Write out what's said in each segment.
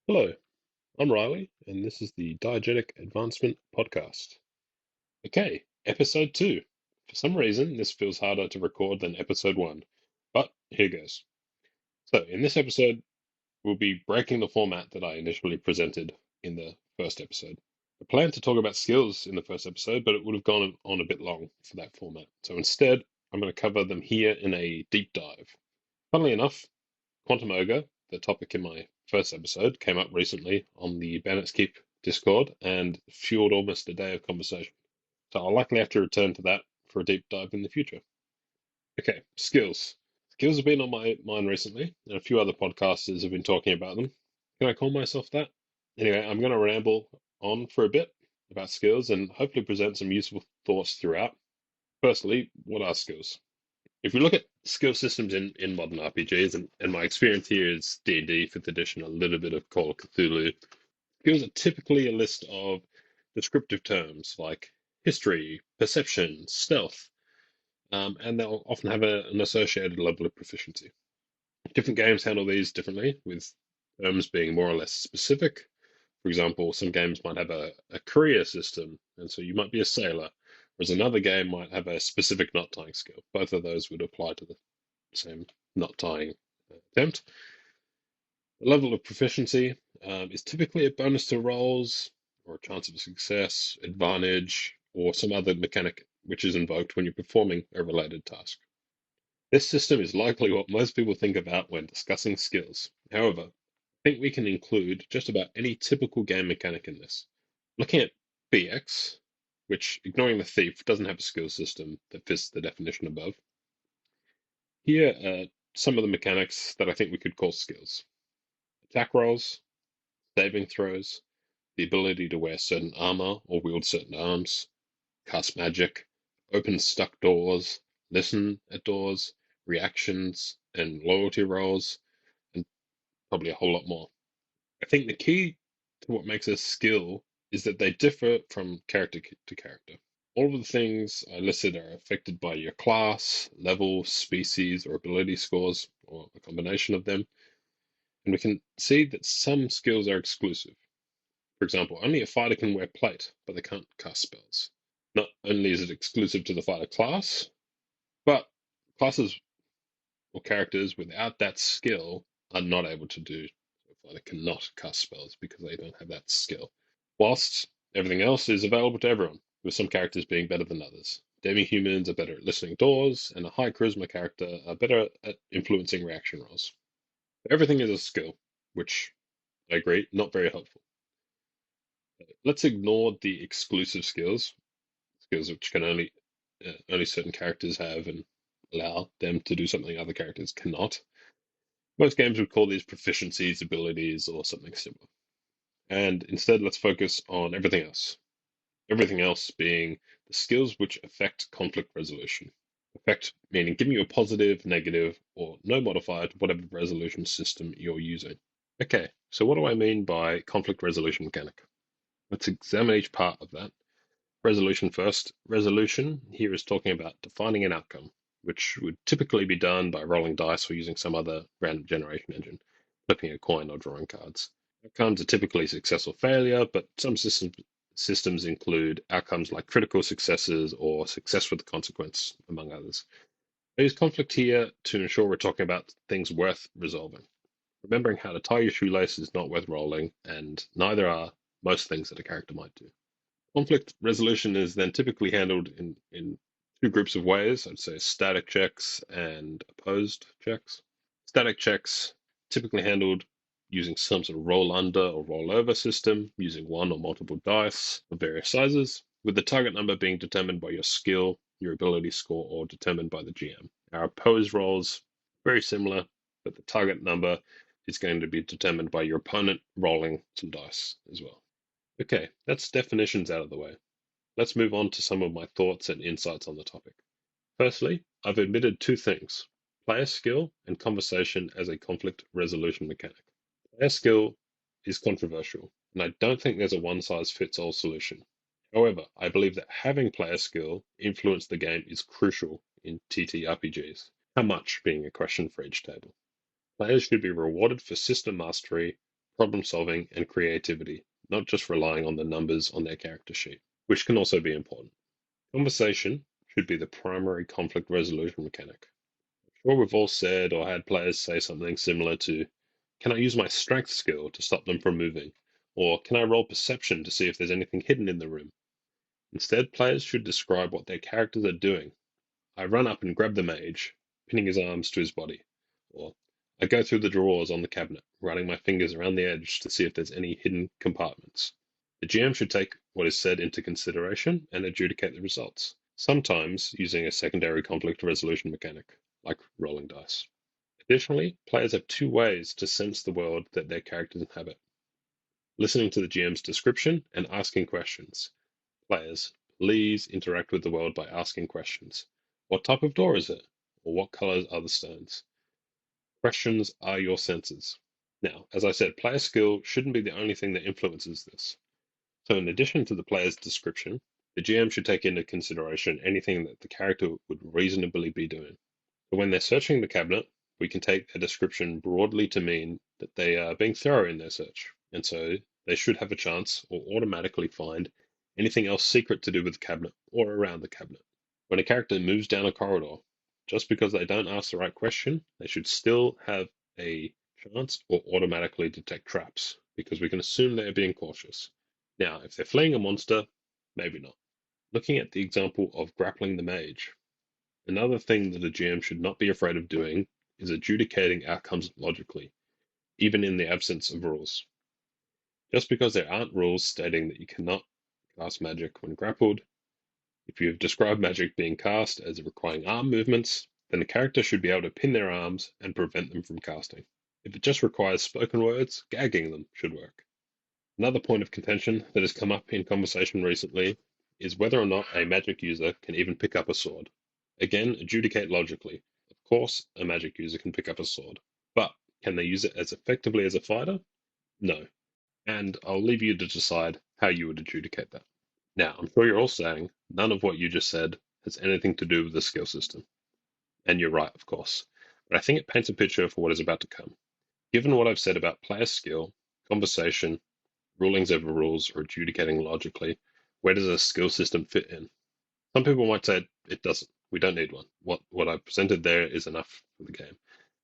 Hello, I'm Riley, and this is the Diegetic Advancement Podcast. Okay, episode 2. For some reason, this feels harder to record than episode 1, but here goes. So, in this episode, we'll be breaking the format that I initially presented in the first episode. I planned to talk about skills in the first episode, but it would have gone on a bit long for that format. So, instead, I'm going to cover them here in a deep dive. Funnily enough, Quantum Ogre, the topic in my first episode, came up recently on the Bandits Keep Discord and fueled almost a day of conversation. So I'll likely have to return to that for a deep dive in the future. Okay, skills. Skills have been on my mind recently, and a few other podcasters have been talking about them. Can I call myself that? Anyway, I'm going to ramble on for a bit about skills and hopefully present some useful thoughts throughout. Firstly, what are skills? If we look at skill systems in modern RPGs, and my experience here is D&D, 5th edition, a little bit of Call of Cthulhu, skills are typically a list of descriptive terms like history, perception, stealth, and they'll often have an associated level of proficiency. Different games handle these differently, with terms being more or less specific. For example, some games might have a career system, and so you might be a sailor, whereas another game might have a specific knot tying skill. Both of those would apply to the same knot tying attempt. The level of proficiency is typically a bonus to rolls or a chance of success, advantage, or some other mechanic which is invoked when you're performing a related task. This system is likely what most people think about when discussing skills. However, I think we can include just about any typical game mechanic in this. Looking at BX, which, ignoring the thief, doesn't have a skill system that fits the definition above, here are some of the mechanics that I think we could call skills. Attack rolls, saving throws, the ability to wear certain armor or wield certain arms, cast magic, open stuck doors, listen at doors, reactions, and loyalty rolls, and probably a whole lot more. I think the key to what makes a skill is that they differ from character to character. All of the things I listed are affected by your class, level, species, or ability scores, or a combination of them. And we can see that some skills are exclusive. For example, only a fighter can wear plate, but they can't cast spells. Not only is it exclusive to the fighter class, but classes or characters without that skill are not able to do. So a fighter cannot cast spells because they don't have that skill. Whilst everything else is available to everyone, with some characters being better than others. Demi-humans are better at listening doors, and a high charisma character are better at influencing reaction rolls. Everything is a skill, which I agree, not very helpful. Let's ignore the exclusive skills, skills which can only certain characters have and allow them to do something other characters cannot. Most games would call these proficiencies, abilities, or something similar. And instead, let's focus on everything else. Everything else being the skills which affect conflict resolution. Affect meaning giving you a positive, negative, or no modifier to whatever resolution system you're using. Okay, so what do I mean by conflict resolution mechanic? Let's examine each part of that. Resolution first. Resolution here is talking about defining an outcome, which would typically be done by rolling dice or using some other random generation engine, flipping a coin or drawing cards. Outcomes are typically success or failure, but some systems include outcomes like critical successes or success with consequence, among others. I use conflict here to ensure we're talking about things worth resolving. Remembering how to tie your shoelace is not worth rolling, and neither are most things that a character might do. Conflict resolution is then typically handled in two groups of ways. I'd say static checks and opposed checks. Static checks typically handled using some sort of roll under or roll over system, using one or multiple dice of various sizes, with the target number being determined by your skill, your ability score, or determined by the GM. Our opposed rolls, very similar, but the target number is going to be determined by your opponent rolling some dice as well. Okay, that's definitions out of the way. Let's move on to some of my thoughts and insights on the topic. Firstly, I've admitted two things: player skill and conversation as a conflict resolution mechanic. Player skill is controversial, and I don't think there's a one size fits all solution. However, I believe that having player skill influence the game is crucial in TTRPGs. How much being a question for each table. Players should be rewarded for system mastery, problem solving, and creativity, not just relying on the numbers on their character sheet, which can also be important. Conversation should be the primary conflict resolution mechanic. Sure, we've all said or had players say something similar to, can I use my strength skill to stop them from moving? Or can I roll perception to see if there's anything hidden in the room? Instead, players should describe what their characters are doing. I run up and grab the mage, pinning his arms to his body. Or I go through the drawers on the cabinet, running my fingers around the edge to see if there's any hidden compartments. The GM should take what is said into consideration and adjudicate the results, sometimes using a secondary conflict resolution mechanic, like rolling dice. Additionally, players have two ways to sense the world that their characters inhabit: listening to the GM's description and asking questions. Players, please interact with the world by asking questions. What type of door is it? Or what colors are the stones? Questions are your senses. Now, as I said, player skill shouldn't be the only thing that influences this. So in addition to the player's description, the GM should take into consideration anything that the character would reasonably be doing. So when they're searching the cabinet, we can take their description broadly to mean that they are being thorough in their search, and so they should have a chance or automatically find anything else secret to do with the cabinet or around the cabinet. When a character moves down a corridor, just because they don't ask the right question, they should still have a chance or automatically detect traps, because we can assume they are being cautious. Now, if they're fleeing a monster, maybe not. Looking at the example of grappling the mage, another thing that a GM should not be afraid of doing is adjudicating outcomes logically, even in the absence of rules. Just because there aren't rules stating that you cannot cast magic when grappled, if you have described magic being cast as requiring arm movements, then the character should be able to pin their arms and prevent them from casting. If it just requires spoken words, gagging them should work. Another point of contention that has come up in conversation recently is whether or not a magic user can even pick up a sword. Again, adjudicate logically. Of course, a magic user can pick up a sword, but can they use it as effectively as a fighter? No. And I'll leave you to decide how you would adjudicate that. Now, I'm sure you're all saying none of what you just said has anything to do with the skill system. And you're right, of course. But I think it paints a picture for what is about to come. Given what I've said about player skill, conversation, rulings over rules, or adjudicating logically, where does a skill system fit in? Some people might say it doesn't. We don't need one. What I've presented there is enough for the game.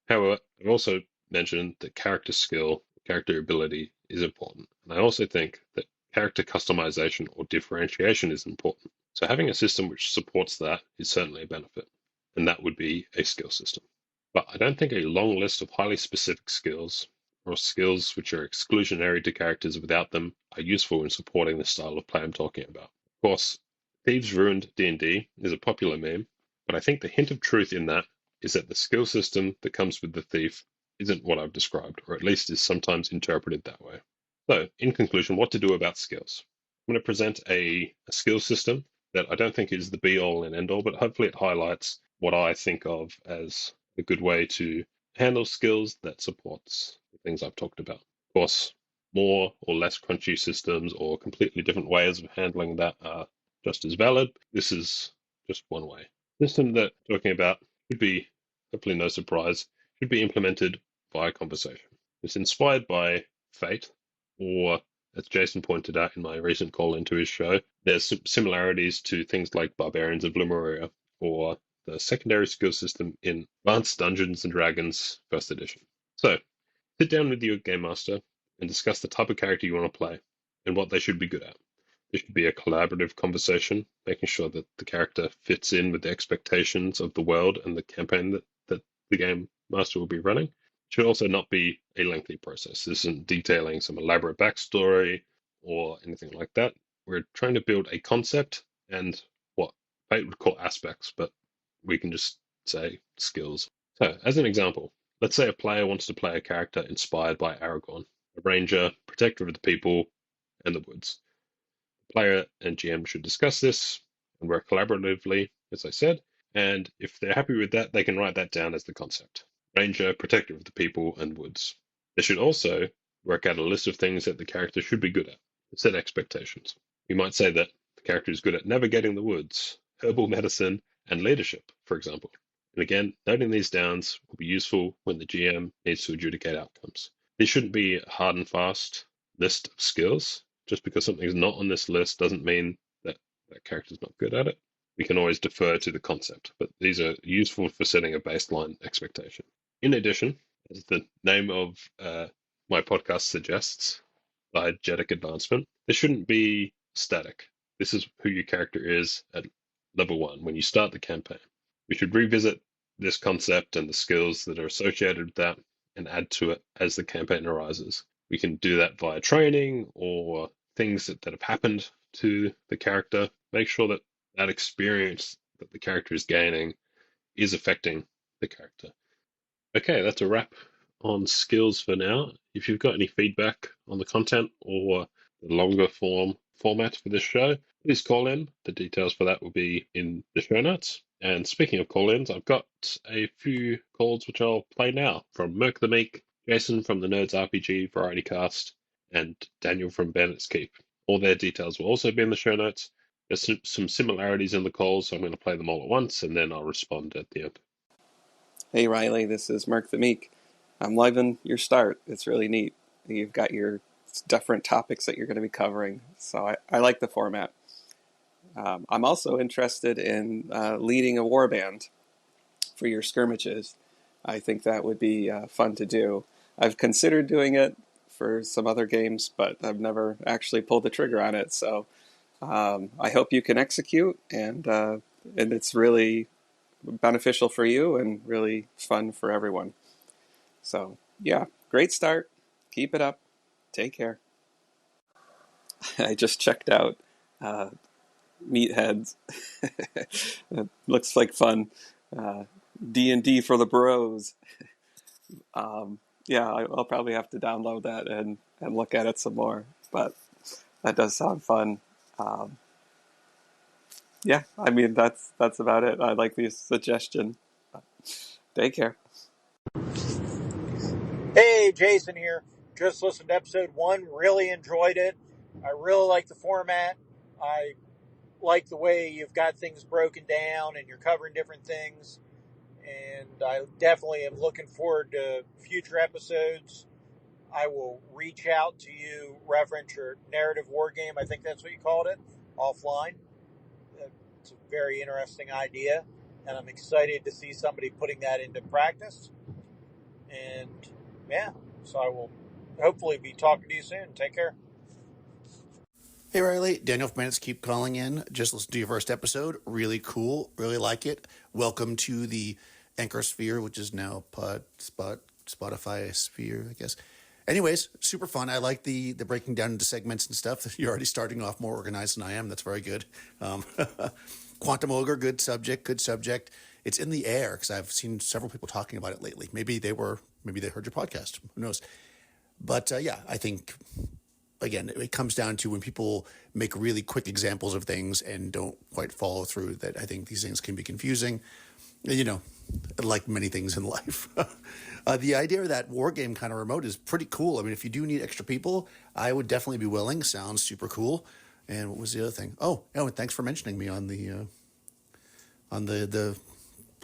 However, I've also mentioned that character skill, character ability is important. And I also think that character customization or differentiation is important. So having a system which supports that is certainly a benefit, and that would be a skill system. But I don't think a long list of highly specific skills or skills which are exclusionary to characters without them are useful in supporting the style of play I'm talking about. Of course, Thieves Ruined D&D is a popular meme, but I think the hint of truth in that is that the skill system that comes with the thief isn't what I've described, or at least is sometimes interpreted that way. So, in conclusion, what to do about skills? I'm going to present a skill system that I don't think is the be all and end all, but hopefully it highlights what I think of as a good way to handle skills that supports the things I've talked about. Of course, more or less crunchy systems or completely different ways of handling that are just as valid. This is just one way. The system that I'm talking about should be, hopefully no surprise, should be implemented via conversation. It's inspired by Fate, or as Jason pointed out in my recent call into his show, there's similarities to things like Barbarians of Lemuria or the secondary skill system in Advanced Dungeons and Dragons First Edition. So, sit down with your game master and discuss the type of character you want to play and what they should be good at. This should be a collaborative conversation, making sure that the character fits in with the expectations of the world and the campaign that the game master will be running. It should also not be a lengthy process. This isn't detailing some elaborate backstory or anything like that. We're trying to build a concept and what Fate would call aspects, but we can just say skills. So, as an example, let's say a player wants to play a character inspired by Aragorn, a ranger, protector of the people and the woods. The player and GM should discuss this and work collaboratively, as I said, and if they're happy with that, they can write that down as the concept. Ranger, protector of the people and woods. They should also work out a list of things that the character should be good at, set expectations. You might say that the character is good at navigating the woods, herbal medicine, and leadership, for example. And again, noting these downs will be useful when the GM needs to adjudicate outcomes. There shouldn't be a hard and fast list of skills. Just because something's not on this list doesn't mean that that character's not good at it. We can always defer to the concept, but these are useful for setting a baseline expectation. In addition, as the name of my podcast suggests, diegetic advancement, this shouldn't be static. This is who your character is at level 1 when you start the campaign. We should revisit this concept and the skills that are associated with that and add to it as the campaign arises. We can do that via training or things that have happened to the character. Make sure that that experience that the character is gaining is affecting the character. Okay, that's a wrap on skills for now. If you've got any feedback on the content or the longer format for this show, please call in. The details for that will be in the show notes. And speaking of call-ins, I've got a few calls which I'll play now from Mirke the Meek, Jason from the Nerds RPG Variety Cast, and Daniel from Bandits Keep. All their details will also be in the show notes. There's some similarities in the calls, so I'm going to play them all at once, and then I'll respond at the end. Hey Riley, this is Mirke the Meek. I'm loving your start. It's really neat. You've got your different topics that you're going to be covering, so I like the format. I'm also interested in leading a warband for your skirmishes. I think that would be fun to do. I've considered doing it for some other games, but I've never actually pulled the trigger on it. So I hope you can execute, and it's really beneficial for you and really fun for everyone. So yeah, great start. Keep it up. Take care. I just checked out Meatheads. It looks like fun. D&D for the bros. Yeah, I'll probably have to download that and look at it some more. But that does sound fun. Yeah, I mean that's about it. I like the suggestion. Take care. Hey, Jason here. Just listened to episode 1. Really enjoyed it. I really like the format. I like the way you've got things broken down and you're covering different things. And I definitely am looking forward to future episodes. I will reach out to you, reference your narrative war game. I think that's what you called it, offline. It's a very interesting idea. And I'm excited to see somebody putting that into practice. And yeah, so I will hopefully be talking to you soon. Take care. Hey Riley, Daniel from Bandits Keep calling in. Just listened to your first episode. Really cool. Really like it. Welcome to the Anchor Sphere, which is now Spotify Sphere, I guess. Anyways, super fun. I like the breaking down into segments and stuff. You're already starting off more organized than I am. That's very good. Quantum Ogre, good subject. It's in the air because I've seen several people talking about it lately. Maybe they heard your podcast. Who knows? But yeah, I think, again, it comes down to when people make really quick examples of things and don't quite follow through, that I think these things can be confusing, like many things in life. The idea of that war game kind of remote is pretty cool. I mean, if you do need extra people, I would definitely be willing. Sounds super cool. And what was the other thing? Oh, and thanks for mentioning me on the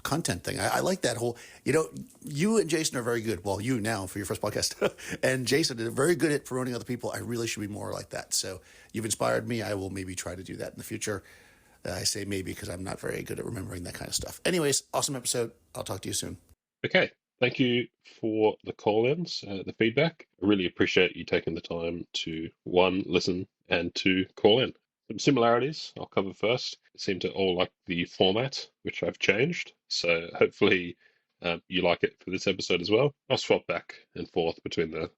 content thing. I like that whole, you and Jason are very good. Well, you now for your first podcast and Jason is very good at promoting other people. I really should be more like that. So you've inspired me. I will maybe try to do that in the future. I say maybe because I'm not very good at remembering that kind of stuff. Anyways, awesome episode. I'll talk to you soon. Okay. Thank you for the call-ins, the feedback. I really appreciate you taking the time to, 1, listen, and 2, call in. Some similarities I'll cover first. It seem to all like the format, which I've changed. So hopefully you like it for this episode as well. I'll swap back and forth between the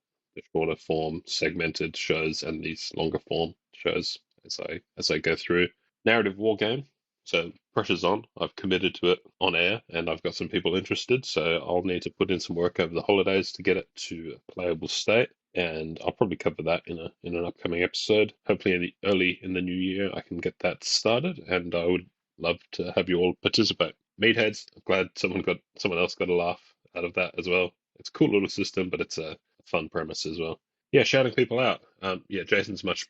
shorter form segmented shows and these longer form shows as I go through. Narrative war game. So pressure's on. I've committed to it on air, and I've got some people interested. So I'll need to put in some work over the holidays to get it to a playable state, and I'll probably cover that in an upcoming episode. Hopefully, early in the new year, I can get that started, and I would love to have you all participate. Meatheads, I'm glad someone else got a laugh out of that as well. It's a cool little system, but it's a fun premise as well. Yeah, shouting people out. Yeah, Jason's much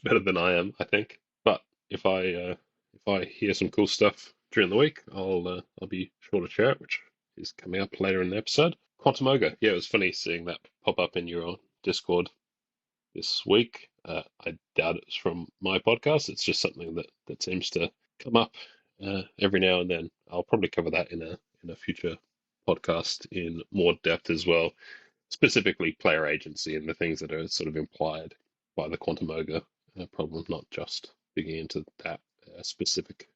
better than I am, I think. But if I hear some cool stuff during the week, I'll be sure to share it, which is coming up later in the episode. Quantum Ogre. Yeah, it was funny seeing that pop up in your Discord this week. I doubt it's from my podcast. It's just something that seems to come up every now and then. I'll probably cover that in a future podcast in more depth as well, specifically player agency and the things that are sort of implied by the Quantum Ogre problem, not just digging into that specific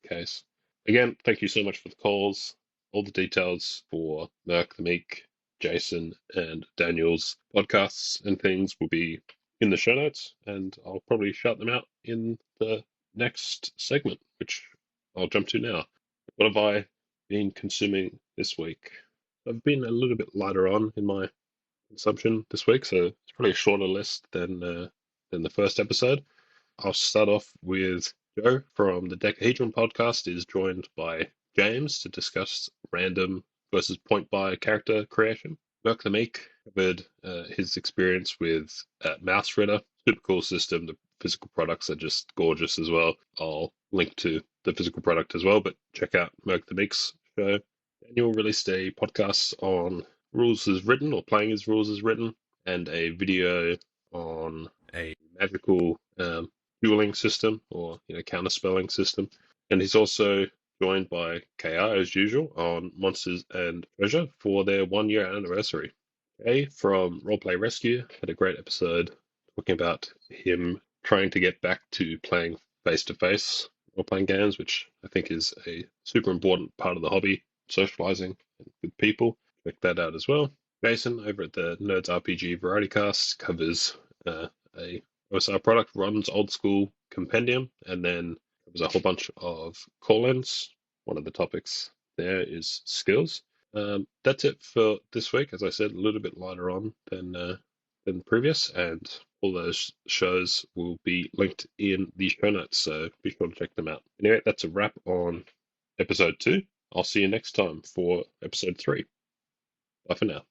case. Again, thank you so much for the calls. All the details for Mirke the Meek, Jason, and Daniel's podcasts and things will be in the show notes, and I'll probably shout them out in the next segment, which I'll jump to now. What have I been consuming this week? I've been a little bit lighter on in my consumption this week, so it's probably a shorter list than the first episode. I'll start off with Joe from the Dekahedron podcast is joined by James to discuss random versus point buy character creation. Mirke the Meek covered his experience with Mausritter. Super cool system. The physical products are just gorgeous as well. I'll link to the physical product as well, but check out Mirke the Meek's show. Daniel released a podcast on rules as written or playing as rules as written, and a video on a magical dueling system or counterspelling system. And he's also joined by KR as usual on Monsters and Treasure for their 1 year anniversary. Kay from Roleplay Rescue had a great episode talking about him trying to get back to playing face-to-face role-playing games, which I think is a super important part of the hobby, socializing with people. Check that out as well. Jason over at the Nerds RPG Variety Cast covers a OSR product, runs Old School Compendium, and then covers a whole bunch of call-ins. One of the topics there is skills. That's it for this week. As I said, a little bit lighter on than previous, and all those shows will be linked in the show notes, so be sure to check them out. Anyway, that's a wrap on episode 2. I'll see you next time for episode 3. Bye for now.